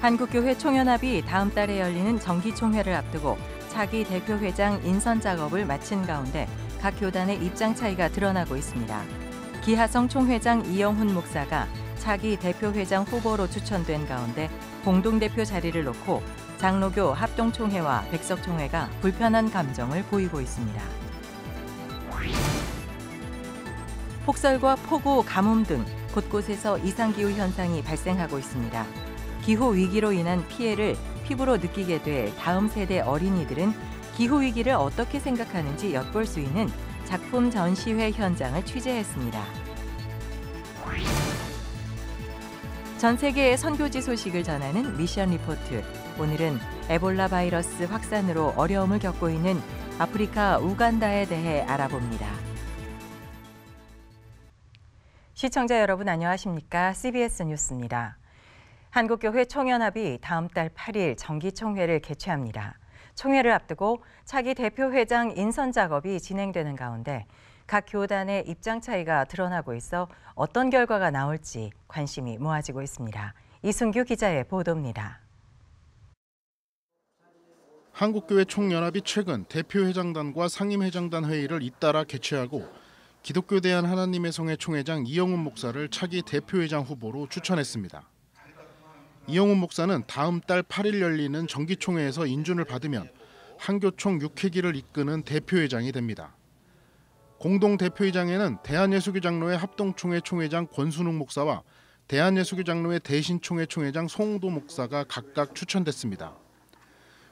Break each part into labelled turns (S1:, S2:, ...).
S1: 한국교회 총연합이 다음 달에 열리는 정기총회를 앞두고 차기 대표회장 인선 작업을 마친 가운데 각 교단의 입장 차이가 드러나고 있습니다. 기하성 총회장 이영훈 목사가 차기 대표회장 후보로 추천된 가운데 공동대표 자리를 놓고 장로교 합동총회와 백석총회가 불편한 감정을 보이고 있습니다. 폭설과 폭우, 가뭄 등 곳곳에서 이상기후 현상이 발생하고 있습니다. 기후 위기로 인한 피해를 피부로 느끼게 될 다음 세대 어린이들은 기후 위기를 어떻게 생각하는지 엿볼 수 있는 작품 전시회 현장을 취재했습니다. 전 세계의 선교지 소식을 전하는 미션 리포트. 오늘은 에볼라 바이러스 확산으로 어려움을 겪고 있는 아프리카 우간다에 대해 알아봅니다. 시청자 여러분 안녕하십니까? CBS 뉴스입니다. 한국교회 총연합이 다음 달 8일 정기총회를 개최합니다. 총회를 앞두고 차기 대표회장 인선 작업이 진행되는 가운데 각 교단의 입장 차이가 드러나고 있어 어떤 결과가 나올지 관심이 모아지고 있습니다. 이순규 기자의 보도입니다.
S2: 한국교회 총연합이 최근 대표회장단과 상임회장단 회의를 잇따라 개최하고 기독교대한 하나님의 성회 총회장 이영훈 목사를 차기 대표회장 후보로 추천했습니다. 이영훈 목사는 다음 달 8일 열리는 정기총회에서 인준을 받으면 한교총 6회기를 이끄는 대표회장이 됩니다. 공동대표회장에는 대한예수교 장로회 합동총회 총회장 권순웅 목사와 대한예수교 장로회 대신총회 총회장 송도 목사가 각각 추천됐습니다.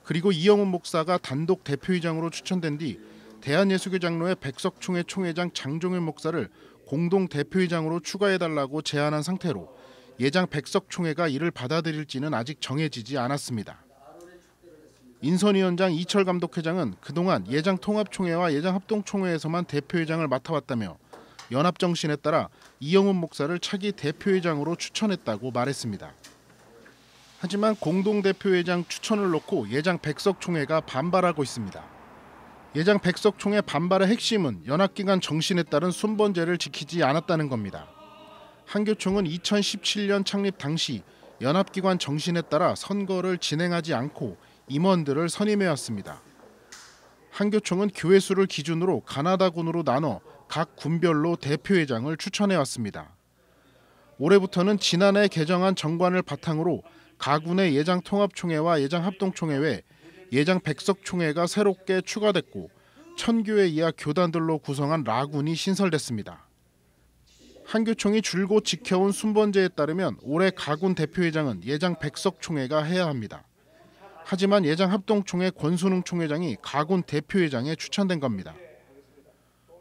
S2: 그리고 이영훈 목사가 단독 대표회장으로 추천된 뒤 대한예수교 장로회 백석총회 총회장 장종일 목사를 공동대표회장으로 추가해달라고 제안한 상태로 예장 백석총회가 이를 받아들일지는 아직 정해지지 않았습니다. 인선위원장 이철 감독회장은 그동안 예장 통합총회와 예장 합동총회에서만 대표회장을 맡아왔다며 연합정신에 따라 이영훈 목사를 차기 대표회장으로 추천했다고 말했습니다. 하지만 공동대표회장 추천을 놓고 예장 백석총회가 반발하고 있습니다. 예장 백석총회 반발의 핵심은 연합기관 정신에 따른 순번제를 지키지 않았다는 겁니다. 한교총은 2017년 창립 당시 연합기관 정신에 따라 선거를 진행하지 않고 임원들을 선임해왔습니다. 한교총은 교회 수를 기준으로 가나다군으로 나눠 각 군별로 대표회장을 추천해왔습니다. 올해부터는 지난해 개정한 정관을 바탕으로 가군의 예장 통합총회와 예장 합동총회 외 예장 백석총회가 새롭게 추가됐고 1000교회 이하 교단들로 구성한 라군이 신설됐습니다. 한교총이 줄곧 지켜온 순번제에 따르면 올해 가군 대표회장은 예장 백석총회가 해야 합니다. 하지만 예장 합동총회 권순웅 총회장이 가군 대표회장에 추천된 겁니다.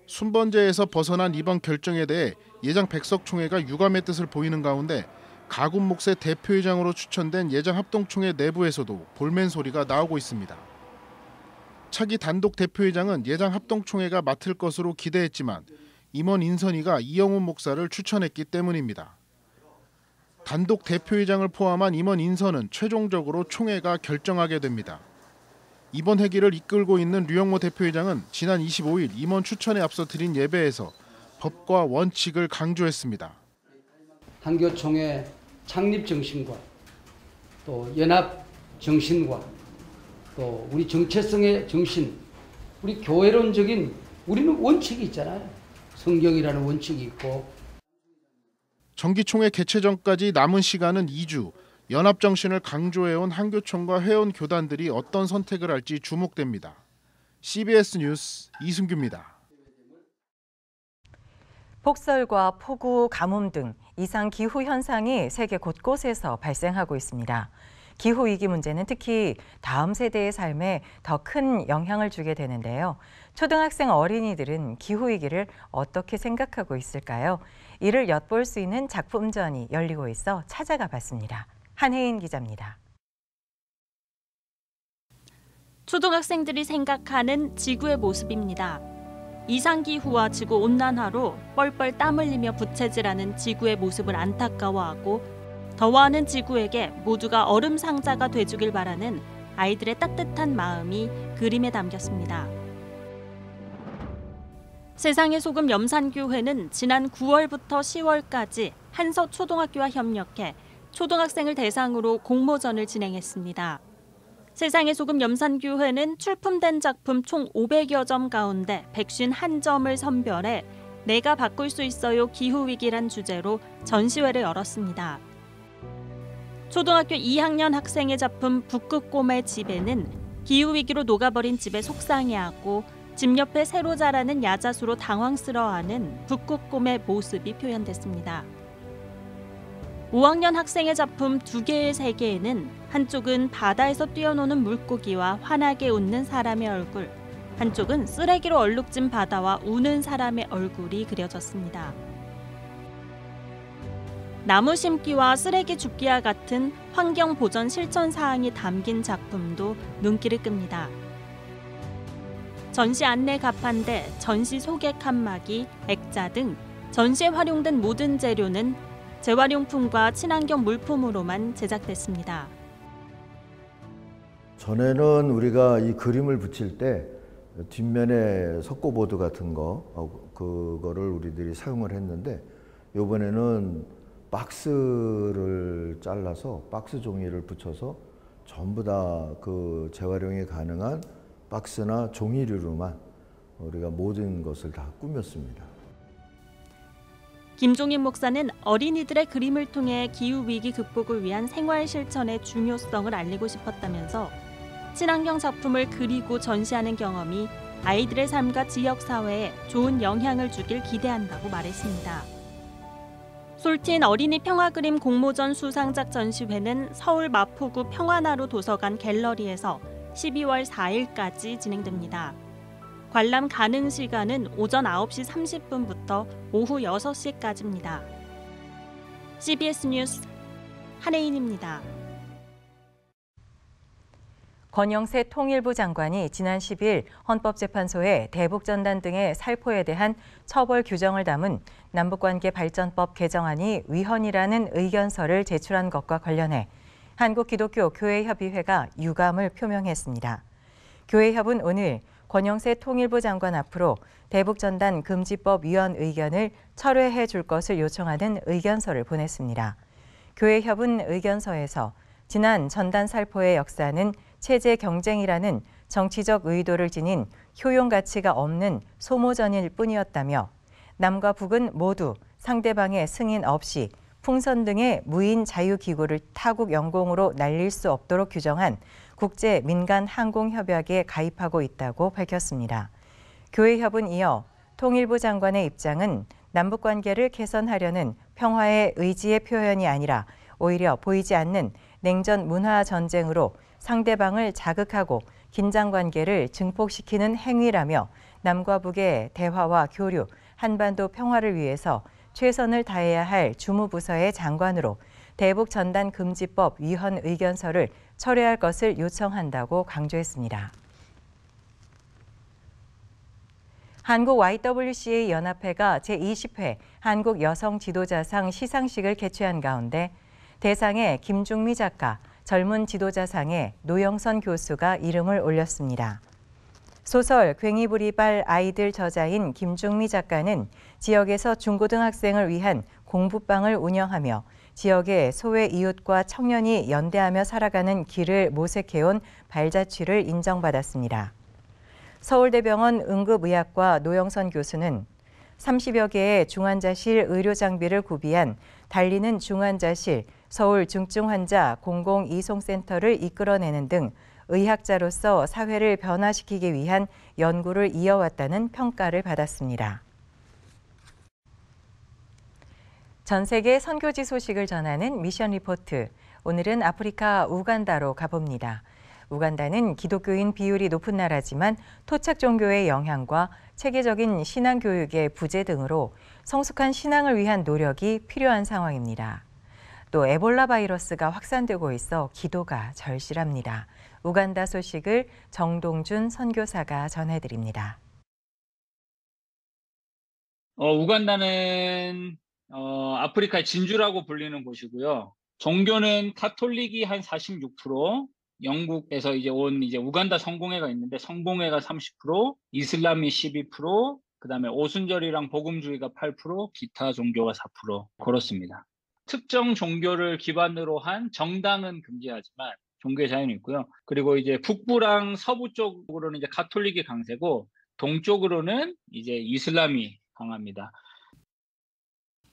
S2: 순번제에서 벗어난 이번 결정에 대해 예장 백석총회가 유감의 뜻을 보이는 가운데 가군 몫의 대표회장으로 추천된 예장 합동총회 내부에서도 볼멘 소리가 나오고 있습니다. 차기 단독 대표회장은 예장 합동총회가 맡을 것으로 기대했지만 임원 인선위가 이영훈 목사를 추천했기 때문입니다. 단독 대표회장을 포함한 임원 인선은 최종적으로 총회가 결정하게 됩니다. 이번 회기를 이끌고 있는 류영모 대표회장은 지난 25일 임원 추천에 앞서 드린 예배에서 법과 원칙을 강조했습니다.
S3: 한교총의 창립 정신과 또 연합 정신과 또 우리 정체성의 정신, 우리 교회론적인 우리는 원칙이 있잖아요. 성경이라는 원칙이 있고.
S2: 정기총회 개최 전까지 남은 시간은 2주. 연합정신을 강조해온 한교총과 회원 교단들이 어떤 선택을 할지 주목됩니다. CBS 뉴스 이순규입니다.
S1: 폭설과 폭우, 가뭄 등 이상 기후 현상이 세계 곳곳에서 발생하고 있습니다. 기후위기 문제는 특히 다음 세대의 삶에 더 큰 영향을 주게 되는데요. 초등학생 어린이들은 기후위기를 어떻게 생각하고 있을까요? 이를 엿볼 수 있는 작품전이 열리고 있어 찾아가 봤습니다. 한혜인 기자입니다.
S4: 초등학생들이 생각하는 지구의 모습입니다. 이상기후와 지구온난화로 뻘뻘 땀 흘리며 부채질하는 지구의 모습을 안타까워하고 더워하는 지구에게 모두가 얼음 상자가 돼주길 바라는 아이들의 따뜻한 마음이 그림에 담겼습니다. 세상의 소금 염산교회는 지난 9월부터 10월까지 한서 초등학교와 협력해 초등학생을 대상으로 공모전을 진행했습니다. 세상의 소금 염산교회는 출품된 작품 총 500여 점 가운데 151점을 선별해 내가 바꿀 수 있어요 기후위기란 주제로 전시회를 열었습니다. 초등학교 2학년 학생의 작품 북극곰의 집에는 기후위기로 녹아버린 집에 속상해하고 집 옆에 새로 자라는 야자수로 당황스러워하는 북극곰의 모습이 표현됐습니다. 5학년 학생의 작품 두 개의 세계에는 한쪽은 바다에서 뛰어노는 물고기와 환하게 웃는 사람의 얼굴, 한쪽은 쓰레기로 얼룩진 바다와 우는 사람의 얼굴이 그려졌습니다. 나무 심기와 쓰레기 줍기와 같은 환경 보전 실천 사항이 담긴 작품도 눈길을 끕니다. 전시 안내 가판대, 전시 소개 칸막이, 액자 등 전시에 활용된 모든 재료는 재활용품과 친환경 물품으로만 제작됐습니다.
S5: 전에는 우리가 이 그림을 붙일 때 뒷면에 석고보드 같은 그거를 우리들이 사용을 했는데 이번에는 박스를 잘라서 박스 종이를 붙여서 전부 다 그 재활용이 가능한 박스나 종이류로만 우리가 모든 것을 다 꾸몄습니다.
S4: 김종인 목사는 어린이들의 그림을 통해 기후위기 극복을 위한 생활 실천의 중요성을 알리고 싶었다면서 친환경 작품을 그리고 전시하는 경험이 아이들의 삶과 지역사회에 좋은 영향을 주길 기대한다고 말했습니다. 솔틴 어린이 평화그림 공모전 수상작 전시회는 서울 마포구 평화나루 도서관 갤러리에서 12월 4일까지 진행됩니다. 관람 가능 시간은 오전 9시 30분부터 오후 6시까지입니다. CBS 뉴스 한혜인입니다.
S1: 권영세 통일부 장관이 지난 10일 헌법재판소에 대북전단 등의 살포에 대한 처벌 규정을 담은 남북관계 발전법 개정안이 위헌이라는 의견서를 제출한 것과 관련해 한국기독교교회협의회가 유감을 표명했습니다. 교회협은 오늘 권영세 통일부 장관 앞으로 대북전단 금지법 위헌 의견을 철회해 줄 것을 요청하는 의견서를 보냈습니다. 교회협은 의견서에서 지난 전단 살포의 역사는 체제 경쟁이라는 정치적 의도를 지닌 효용 가치가 없는 소모전일 뿐이었다며 남과 북은 모두 상대방의 승인 없이 풍선 등의 무인 자유기구를 타국 영공으로 날릴 수 없도록 규정한 국제 민간 항공 협약에 가입하고 있다고 밝혔습니다. 교회협은 이어 통일부 장관의 입장은 남북 관계를 개선하려는 평화의 의지의 표현이 아니라 오히려 보이지 않는 냉전 문화 전쟁으로 상대방을 자극하고 긴장 관계를 증폭시키는 행위라며 남과 북의 대화와 교류, 한반도 평화를 위해서 최선을 다해야 할 주무부서의 장관으로 대북 전단 금지법 위헌 의견서를 철회할 것을 요청한다고 강조했습니다. 한국 YWCA 연합회가 제20회 한국 여성 지도자상 시상식을 개최한 가운데 대상에 김중미 작가, 젊은 지도자상에 노영선 교수가 이름을 올렸습니다. 소설 괭이부리발 아이들 저자인 김중미 작가는 지역에서 중고등학생을 위한 공부방을 운영하며 지역의 소외 이웃과 청년이 연대하며 살아가는 길을 모색해온 발자취를 인정받았습니다. 서울대병원 응급의학과 노영선 교수는 30여 개의 중환자실 의료장비를 구비한 달리는 중환자실 서울 중증환자 공공이송센터를 이끌어내는 등 의학자로서 사회를 변화시키기 위한 연구를 이어왔다는 평가를 받았습니다. 전 세계 선교지 소식을 전하는 미션 리포트. 오늘은 아프리카 우간다로 가봅니다. 우간다는 기독교인 비율이 높은 나라지만 토착 종교의 영향과 체계적인 신앙 교육의 부재 등으로 성숙한 신앙을 위한 노력이 필요한 상황입니다. 또 에볼라 바이러스가 확산되고 있어 기도가 절실합니다. 우간다 소식을 정동준 선교사가 전해드립니다.
S6: 우간다는 아프리카의 진주라고 불리는 곳이고요. 종교는 카톨릭이 한 46%, 영국에서 온 우간다 성공회가 있는데 성공회가 30%, 이슬람이 12%, 그다음에 오순절이랑 복음주의가 8%, 기타 종교가 4% 그렇습니다. 특정 종교를 기반으로 한 정당은 금지하지만 종교의 자유는 있고요. 그리고 이제 북부랑 서부 쪽으로는 이제 가톨릭이 강세고 동쪽으로는 이제 이슬람이 강합니다.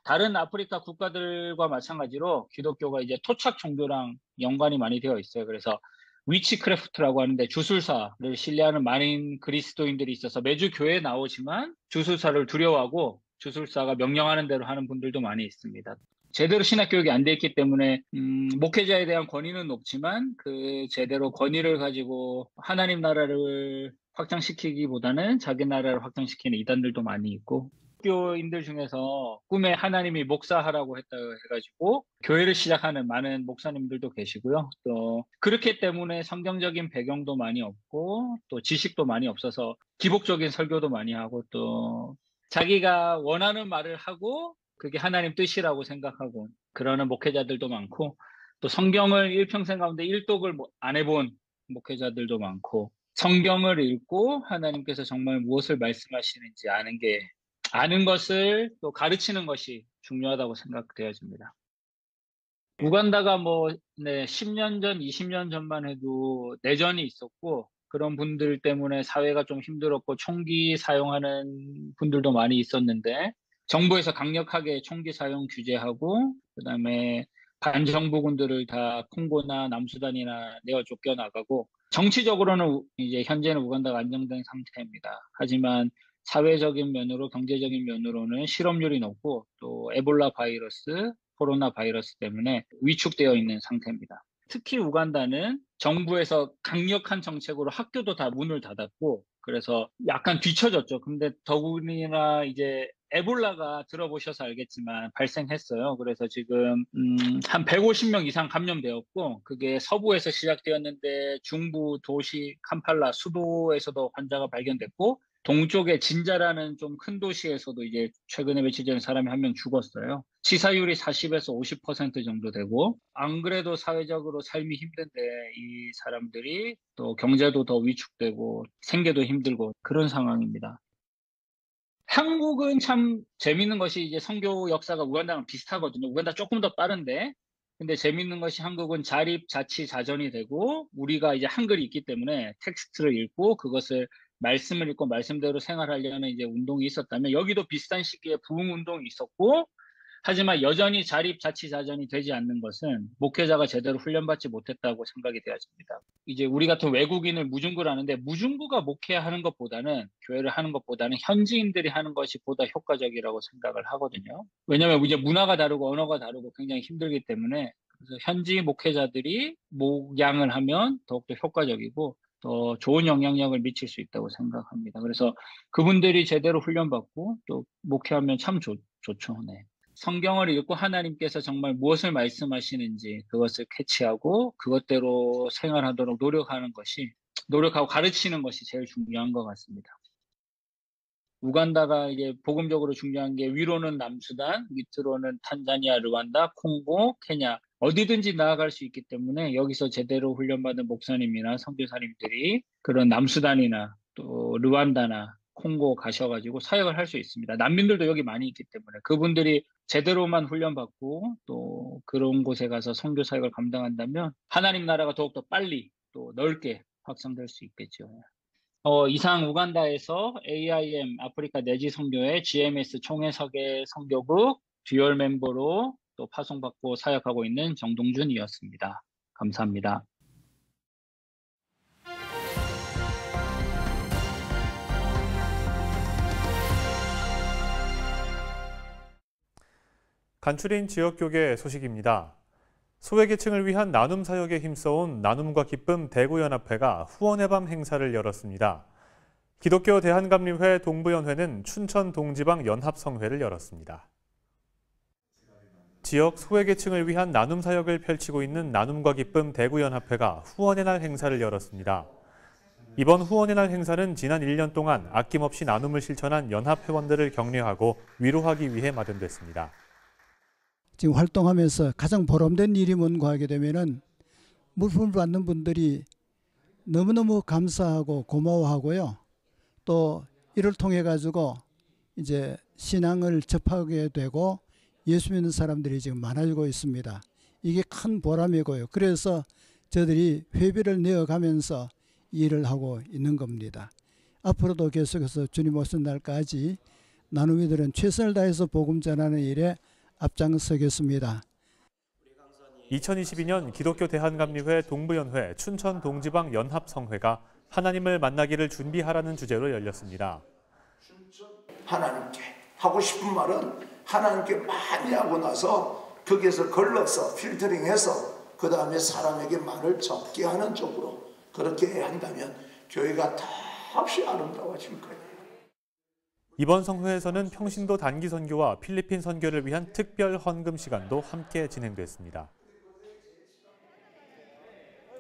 S6: 다른 아프리카 국가들과 마찬가지로 기독교가 이제 토착 종교랑 연관이 많이 되어 있어요. 그래서 위치크래프트라고 하는데 주술사를 신뢰하는 많은 그리스도인들이 있어서 매주 교회에 나오지만 주술사를 두려워하고 주술사가 명령하는 대로 하는 분들도 많이 있습니다. 제대로 신학 교육이 안 돼 있기 때문에 목회자에 대한 권위는 높지만 그 제대로 권위를 가지고 하나님 나라를 확장시키기보다는 자기 나라를 확장시키는 이단들도 많이 있고, 기독교인들 중에서 꿈에 하나님이 목사하라고 했다 해가지고 교회를 시작하는 많은 목사님들도 계시고요. 또 그렇기 때문에 성경적인 배경도 많이 없고 또 지식도 많이 없어서 기복적인 설교도 많이 하고 또 자기가 원하는 말을 하고 그게 하나님 뜻이라고 생각하고 그러는 목회자들도 많고, 또 성경을 일평생 가운데 일독을 안 해본 목회자들도 많고, 성경을 읽고 하나님께서 정말 무엇을 말씀하시는지 아는 것을 또 가르치는 것이 중요하다고 생각되어집니다. 우간다가 10년 전, 20년 전만 해도 내전이 있었고 그런 분들 때문에 사회가 좀 힘들었고 총기 사용하는 분들도 많이 있었는데 정부에서 강력하게 총기 사용 규제하고 그다음에 반정부군들을 다 콩고나 남수단이나 내어 쫓겨나가고, 정치적으로는 이제 현재는 우간다가 안정된 상태입니다. 하지만 사회적인 면으로 경제적인 면으로는 실업률이 높고 또 에볼라 바이러스, 코로나 바이러스 때문에 위축되어 있는 상태입니다. 특히 우간다는 정부에서 강력한 정책으로 학교도 다 문을 닫았고 그래서 약간 뒤처졌죠. 근데 더군이나 이제 에볼라가 들어보셔서 알겠지만 발생했어요. 그래서 지금 한 150명 이상 감염되었고 그게 서부에서 시작되었는데 중부 도시 캄팔라 수도에서도 환자가 발견됐고 동쪽의 진자라는 좀 큰 도시에서도 이제 최근에 며칠 전에 사람이 한 명 죽었어요. 치사율이 40에서 50% 정도 되고, 안 그래도 사회적으로 삶이 힘든데 이 사람들이 또 경제도 더 위축되고 생계도 힘들고 그런 상황입니다. 한국은 참 재밌는 것이 이제 선교 역사가 우간다랑 비슷하거든요. 우간다 조금 더 빠른데, 근데 재밌는 것이 한국은 자립, 자치, 자전이 되고 우리가 이제 한글이 있기 때문에 텍스트를 읽고 그것을 말씀을 읽고 말씀대로 생활하려는 이제 운동이 있었다면 여기도 비슷한 시기에 부흥 운동이 있었고, 하지만 여전히 자립, 자치, 자전이 되지 않는 것은 목회자가 제대로 훈련받지 못했다고 생각이 되어집니다. 이제 우리 같은 외국인을 무중구를 하는데 무중구가 목회하는 것보다는 교회를 하는 것보다는 현지인들이 하는 것이 보다 효과적이라고 생각을 하거든요. 왜냐하면 이제 문화가 다르고 언어가 다르고 굉장히 힘들기 때문에, 그래서 현지 목회자들이 목양을 하면 더욱더 효과적이고 더 좋은 영향력을 미칠 수 있다고 생각합니다. 그래서 그분들이 제대로 훈련받고 또 목회하면 참 좋죠. 네. 성경을 읽고 하나님께서 정말 무엇을 말씀하시는지 그것을 캐치하고 그것대로 생활하도록 노력하고 가르치는 것이 제일 중요한 것 같습니다. 우간다가 이제 복음적으로 중요한 게 위로는 남수단, 밑으로는 탄자니아, 르완다, 콩고, 케냐 어디든지 나아갈 수 있기 때문에 여기서 제대로 훈련받은 목사님이나 선교사님들이 그런 남수단이나 또 르완다나 콩고 가셔가지고 사역을 할 수 있습니다. 난민들도 여기 많이 있기 때문에 그분들이 제대로만 훈련받고 또 그런 곳에 가서 선교 사역을 감당한다면 하나님 나라가 더욱더 빨리 또 넓게 확산될 수 있겠죠. 이상 우간다에서 AIM 아프리카 내지 선교회 GMS 총회석의 선교국 듀얼 멤버로 또 파송받고 사역하고 있는 정동준이었습니다. 감사합니다.
S7: 간추린 지역교계 소식입니다. 소외계층을 위한 나눔 사역에 힘써온 나눔과 기쁨 대구연합회가 후원의 밤 행사를 열었습니다. 기독교 대한감리회 동부연회는 춘천 동지방 연합성회를 열었습니다. 지역 소외계층을 위한 나눔 사역을 펼치고 있는 나눔과 기쁨 대구연합회가 후원의 날 행사를 열었습니다. 이번 후원의 날 행사는 지난 1년 동안 아낌없이 나눔을 실천한 연합회원들을 격려하고 위로하기 위해 마련됐습니다.
S8: 지금 활동하면서 가장 보람된 일이 뭔가 하게 되면은 물품을 받는 분들이 너무너무 감사하고 고마워하고요. 또 이를 통해 가지고 이제 신앙을 접하게 되고 예수 믿는 사람들이 지금 많아지고 있습니다. 이게 큰 보람이고요. 그래서 저들이 회비를 내어가면서 일을 하고 있는 겁니다. 앞으로도 계속해서 주님 오신 날까지 나눔이들은 최선을 다해서 복음 전하는 일에 앞장서겠습니다.
S7: 2022년 기독교 대한감리회 동부연회 춘천 동지방 연합성회가 하나님을 만나기를 준비하라는 주제로 열렸습니다.
S9: 하나님께 하고 싶은 말은 하나님께 많이 하고 나서 거기에서 걸러서 필터링해서 그 다음에 사람에게 말을 적게 하는 쪽으로 그렇게 한다면 교회가 더없이 아름다워질 거예요.
S7: 이번 성회에서는 평신도 단기 선교와 필리핀 선교를 위한 특별 헌금 시간도 함께 진행됐습니다.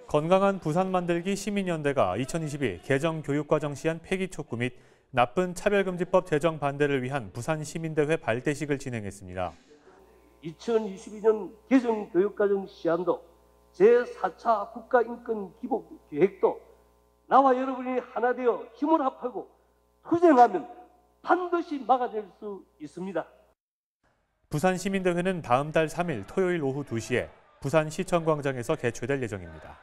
S7: 건강한 부산 만들기 시민연대가 2022 개정 교육과정 시한 폐기 촉구 및 나쁜 차별금지법 제정 반대를 위한 부산 시민대회 발대식을 진행했습니다.
S10: 2022년 개정 교육과정 시한도 제4차 국가인권기본계획도 나와 여러분이 하나 되어 힘을 합하고 투쟁하면 반드시 막아낼 수 있습니다.
S7: 부산 시민대회는 다음 달 3일 토요일 오후 2시에 부산시청광장에서 개최될 예정입니다.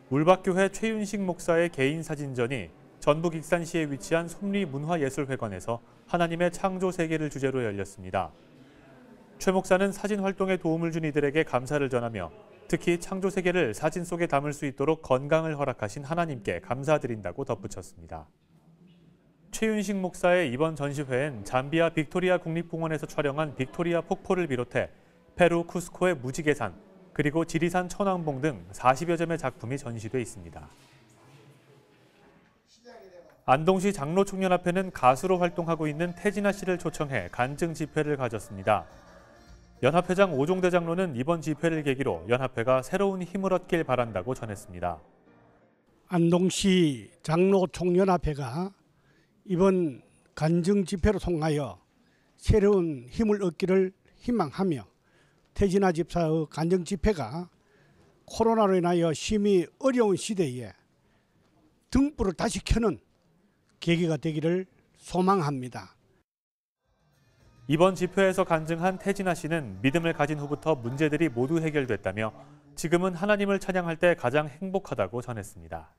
S7: 울박교회 최윤식 목사의 개인 사진전이 전북 익산시에 위치한 솜리문화예술회관에서 하나님의 창조 세계를 주제로 열렸습니다. 최 목사는 사진 활동에 도움을 준 이들에게 감사를 전하며 특히 창조 세계를 사진 속에 담을 수 있도록 건강을 허락하신 하나님께 감사드린다고 덧붙였습니다. 최윤식 목사의 이번 전시회엔 잠비아 빅토리아 국립공원에서 촬영한 빅토리아 폭포를 비롯해 페루 쿠스코의 무지개산, 그리고 지리산 천왕봉 등 40여 점의 작품이 전시돼 있습니다. 안동시 장로총연합회는 가수로 활동하고 있는 태진아 씨를 초청해 간증 집회를 가졌습니다. 연합회장 오종대 장로는 이번 집회를 계기로 연합회가 새로운 힘을 얻길 바란다고 전했습니다.
S11: 안동시 장로총연합회가 이번 간증 집회로 통하여 새로운 힘을 얻기를 희망하며 태진아 집사의 간증 집회가 코로나로 인하여 심히 어려운 시대에 등불을 다시 켜는 계기가 되기를 소망합니다.
S7: 이번 집회에서 간증한 태진아 씨는 믿음을 가진 후부터 문제들이 모두 해결됐다며 지금은 하나님을 찬양할 때 가장 행복하다고 전했습니다.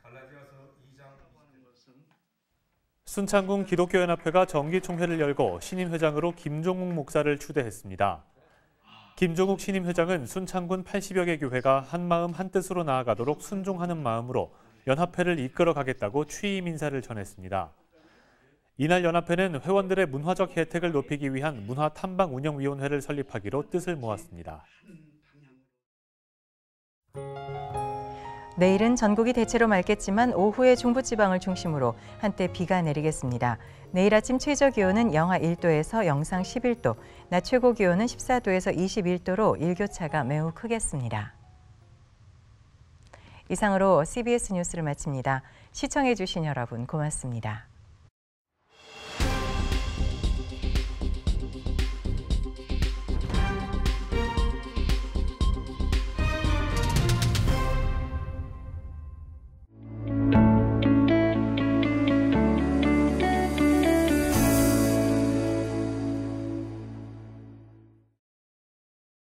S7: 순창군 기독교연합회가 정기총회를 열고 신임회장으로 김종욱 목사를 추대했습니다. 김종욱 신임회장은 순창군 80여 개 교회가 한마음 한뜻으로 나아가도록 순종하는 마음으로 연합회를 이끌어가겠다고 취임 인사를 전했습니다. 이날 연합회는 회원들의 문화적 혜택을 높이기 위한 문화탐방운영위원회를 설립하기로 뜻을 모았습니다.
S1: 내일은 전국이 대체로 맑겠지만 오후에 중부지방을 중심으로 한때 비가 내리겠습니다. 내일 아침 최저기온은 영하 1도에서 영상 11도, 낮 최고기온은 14도에서 21도로 일교차가 매우 크겠습니다. 이상으로 CBS 뉴스를 마칩니다. 시청해 주신 여러분 고맙습니다.